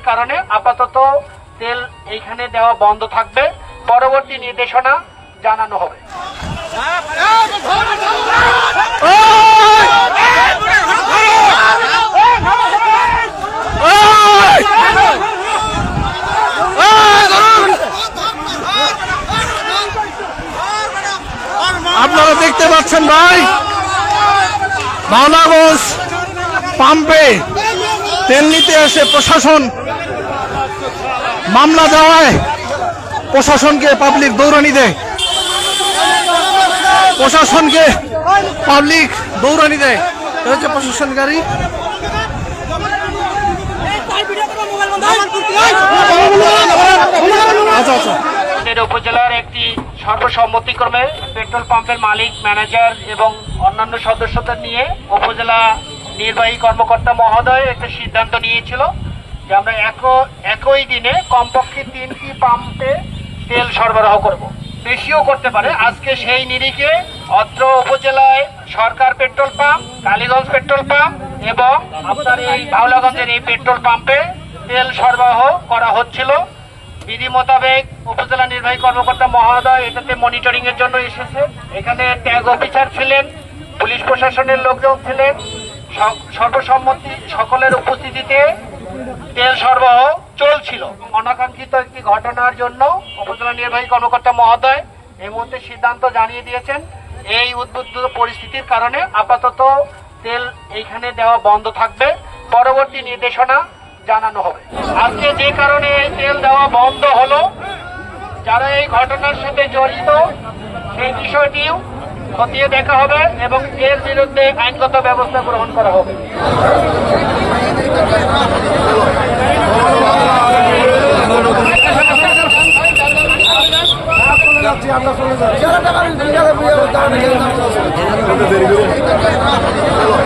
কারণে আপাতত তেল এইখানে দেওয়া বন্ধ থাকবে। পরবর্তী নির্দেশনা জানানো হবে। আপনারা দেখতে পাচ্ছেন ভাই, মাওলাগঞ্জ পাম্পে তেল নিতে এসে প্রশাসন মামলা দেওয়ায় প্রশাসনকে পাবলিক দৌড়ানি দেয়, প্রশাসনকে পাবলিক দৌড়ানি দেয়। হচ্ছে প্রশাসন গাড়ি। আচ্ছা আচ্ছা, উপজেলার একটি সর্বসম্মতিক্রমে পেট্রোল পাম্পের মালিক, ম্যানেজার এবং অন্যান্য সদস্যদের নিয়ে উপজেলা নির্বাহী কর্মকর্তা মহোদয় একটা সিদ্ধান্ত নিয়েছিল যে আমরা একই দিনে কমপক্ষে 3টি পাম্পে তেল সরবরাহ করব, বেশিও করতে পারে। আজকে সেই নিরিখে অত্র উপজেলায় সরকার petrol pump, Kaliganj petrol pump এবং আপনার এই মাওলাগঞ্জের এই পেট্রোল পাম্পে তেল সরবরাহ করা হচ্ছিল। বিধি মোতাবেক উপজেলা নির্বাহী কর্মকর্তা মহোদয় এটাতে মনিটরিং এর জন্য এসেছে। এখানে ট্যাগ অফিসার ছিলেন, পুলিশ প্রশাসনের লোকজন ছিলেন। সর্বসম্মতি সকলের উপস্থিতিতে তেল সরবরাহ চলছিল। অনাকাঙ্ক্ষিত একটি ঘটনার জন্য উপজেলা নির্বাহী কর্মকর্তা মহোদয় এই মুহূর্তে সিদ্ধান্ত জানিয়ে দিয়েছেন, এই উদ্বুদ্ধ পরিস্থিতির কারণে আপাতত তেল এইখানে দেওয়া বন্ধ থাকবে। পরবর্তী নির্দেশনা জানানো হবে। আজকে যে কারণে এই তেল দেওয়া বন্ধ হলো, যারা এই ঘটনার সাথে জড়িত সেই বিষয়টিও খতিয়ে দেখা হবে এবং এর বিরুদ্ধে আইনগত ব্যবস্থা গ্রহণ করা হবে। আমরা